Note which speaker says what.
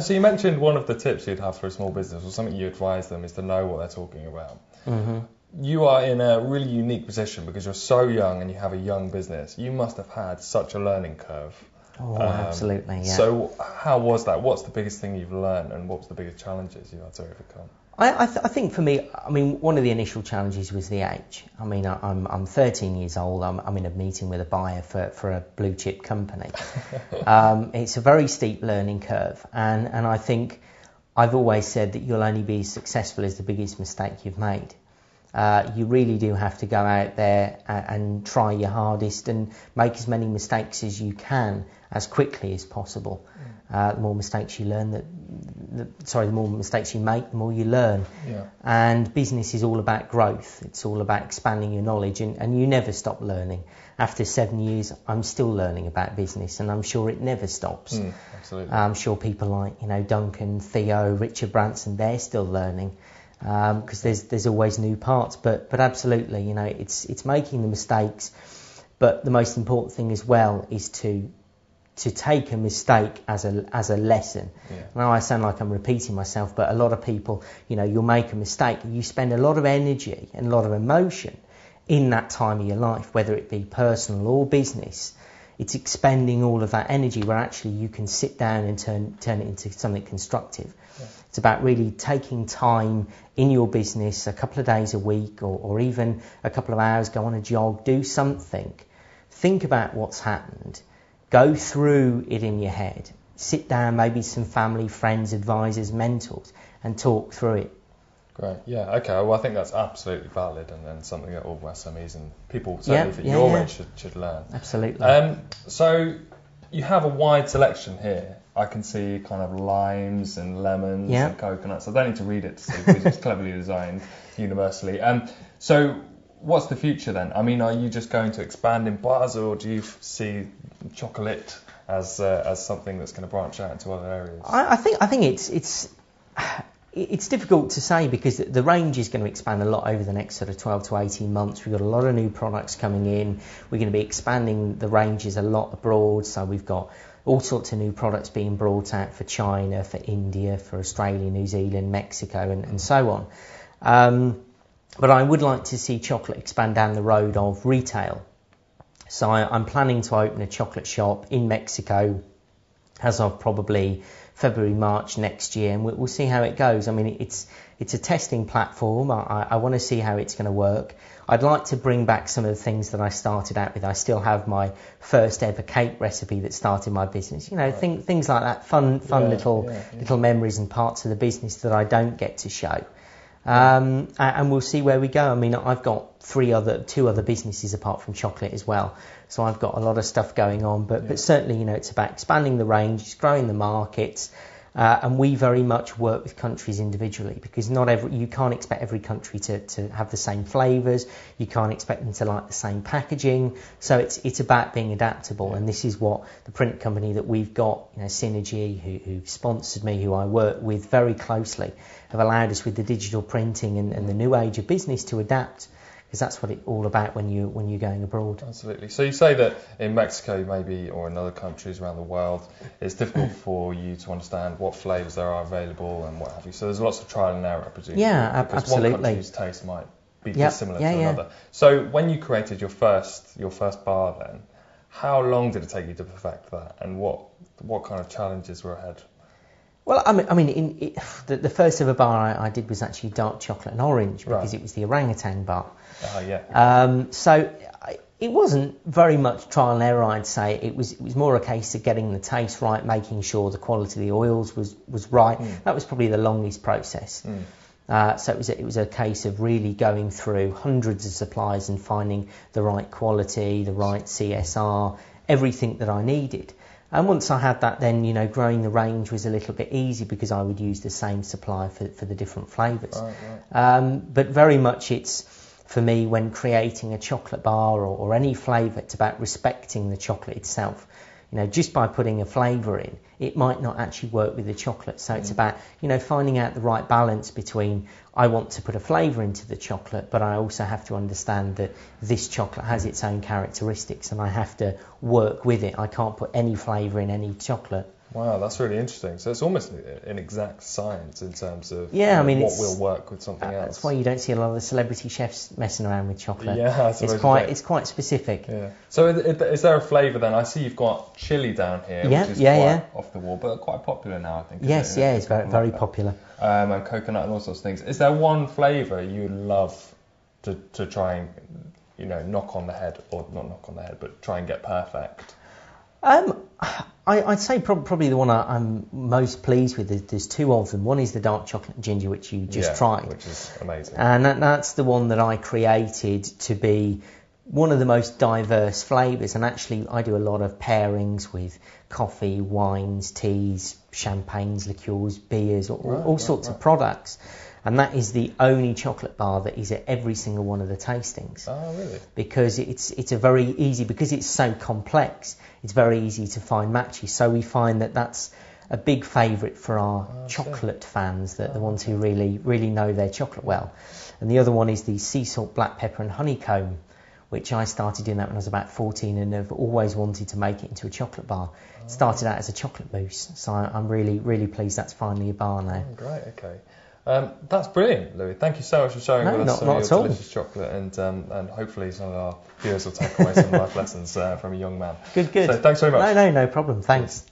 Speaker 1: So you mentioned one of the tips you'd have for a small business, or something you advise them, is to know what they're talking about.
Speaker 2: Mm-hmm.
Speaker 1: You are in a really unique position because you're so young and you have a young business. You must have had such a learning curve.
Speaker 2: Oh, absolutely, yeah.
Speaker 1: So how was that? What's the biggest thing you've learned, and what was the biggest challenges you had to overcome?
Speaker 2: I think for me, one of the initial challenges was the age. I'm 13 years old. I'm in a meeting with a buyer for a blue chip company. It's a very steep learning curve, and I think I've always said that you'll only be as successful as the biggest mistake you've made. You really do have to go out there and try your hardest and make as many mistakes as you can as quickly as possible. The more mistakes you learn, the more mistakes you make, the more you learn.
Speaker 1: Yeah.
Speaker 2: And business is all about growth. It's all about expanding your knowledge, and you never stop learning. After 7 years, I'm still learning about business, and I'm sure it never stops.
Speaker 1: Absolutely.
Speaker 2: I'm sure people like Duncan, Theo, Richard Branson, they're still learning. Because there's always new parts, but absolutely, it's making the mistakes. But the most important thing as well is to take a mistake as a lesson.
Speaker 1: Yeah.
Speaker 2: Now I sound like I'm repeating myself, but a lot of people, you'll make a mistake, and you spend a lot of energy and a lot of emotion in that time of your life, whether it be personal or business. It's expending all of that energy where actually you can sit down and turn it into something constructive.
Speaker 1: Yeah.
Speaker 2: It's about really taking time in your business, a couple of days a week, or even a couple of hours, go on a jog, do something. Think about what's happened. Go through it in your head. Sit down, maybe some family, friends, advisors, mentors, and talk through it.
Speaker 1: Great. Yeah. Okay. Well, I think that's absolutely valid, and something that all SMEs and people certainly your age should learn.
Speaker 2: Absolutely.
Speaker 1: So you have a wide selection here. I can see kind of limes and lemons and coconuts. I don't need to read it to see because it's cleverly designed universally. So what's the future then? Are you just going to expand in bars, or do you see chocolate as something that's going to branch out into other areas?
Speaker 2: I think it's difficult to say because the range is going to expand a lot over the next sort of 12 to 18 months. We've got a lot of new products coming in. We're going to be expanding the ranges a lot abroad. So we've got all sorts of new products being brought out for China, for India, for Australia, New Zealand, Mexico, and so on. But I would like to see chocolate expand down the road of retail. So I'm planning to open a chocolate shop in Mexico as of probably February, March next year, and we'll see how it goes. It's a testing platform. I want to see how it's going to work. I'd like to bring back some of the things that I started out with. I still have my first ever cake recipe that started my business. Things like that, fun little memories and parts of the business that I don't get to show. And we'll see where we go. I've got two other businesses apart from chocolate as well. So I've got a lot of stuff going on, but certainly, it's about expanding the range, it's growing the markets, and we very much work with countries individually because you can't expect every country to have the same flavours, you can't expect them to like the same packaging, so it's about being adaptable, and this is what the print company that we've got, Synergy, who sponsored me, who I work with very closely, have allowed us with the digital printing and the new age of business to adapt. Because that's what it's all about when you're going abroad.
Speaker 1: Absolutely. So you say that in Mexico maybe, or in other countries around the world, it's difficult for you to understand what flavours there are available and what have you. So there's lots of trial and error, I presume.
Speaker 2: Yeah,
Speaker 1: because
Speaker 2: absolutely.
Speaker 1: one country's taste might be dissimilar to
Speaker 2: Yeah.
Speaker 1: another. So when you created your first bar then, how long did it take you to perfect that, and what kind of challenges were ahead?
Speaker 2: Well, the first ever bar I did was actually dark chocolate and orange because it was the orangutan bar. So it wasn't very much trial and error, I'd say. It was more a case of getting the taste right, making sure the quality of the oils was right. That was probably the longest process. So it was a case of really going through hundreds of suppliers and finding the right quality, the right CSR, everything that I needed. And once I had that, then, growing the range was a little bit easy because I would use the same supplier for the different flavours.
Speaker 1: Right.
Speaker 2: But very much it's, for me, when creating a chocolate bar or any flavour, it's about respecting the chocolate itself. Just by putting a flavour in, it might not actually work with the chocolate. So it's about, finding out the right balance between, I want to put a flavour into the chocolate, but I also have to understand that this chocolate has its own characteristics and I have to work with it. I can't put any flavour in any chocolate.
Speaker 1: Wow, that's really interesting. So it's almost an exact science in terms of what will work with something else.
Speaker 2: That's why you don't see a lot of the celebrity chefs messing around with chocolate.
Speaker 1: Yeah,
Speaker 2: it's quite specific.
Speaker 1: Yeah. So is there a flavour then? I see you've got chili down here, which is quite off the wall, but quite popular now, I think.
Speaker 2: Yes, it's very popular.
Speaker 1: And coconut and all sorts of things. Is there one flavour you'd love to try and knock on the head, or not knock on the head, but try and get perfect?
Speaker 2: I'd say probably the one I'm most pleased with. There's two of them. One is the dark chocolate and ginger, which you just tried,
Speaker 1: which is amazing.
Speaker 2: And that's the one that I created to be one of the most diverse flavours. And actually, I do a lot of pairings with coffee, wines, teas, champagnes, liqueurs, beers, all sorts of products. And that is the only chocolate bar that is at every single one of the tastings.
Speaker 1: Oh, really?
Speaker 2: Because it's a very easy, because it's so complex, it's very easy to find matches. So we find that that's a big favourite for our chocolate fans, the ones who really know their chocolate well. And the other one is the sea salt, black pepper and honeycomb, which I started doing that when I was about 14 and have always wanted to make it into a chocolate bar. It started out as a chocolate mousse, so I'm really pleased that's finally a bar now.
Speaker 1: Oh, great, okay. That's brilliant, Louis. Thank you so much for sharing with us some of your delicious chocolate, and hopefully some of our viewers will take away some life lessons from a young man.
Speaker 2: Good.
Speaker 1: So thanks very much.
Speaker 2: No problem. Thanks.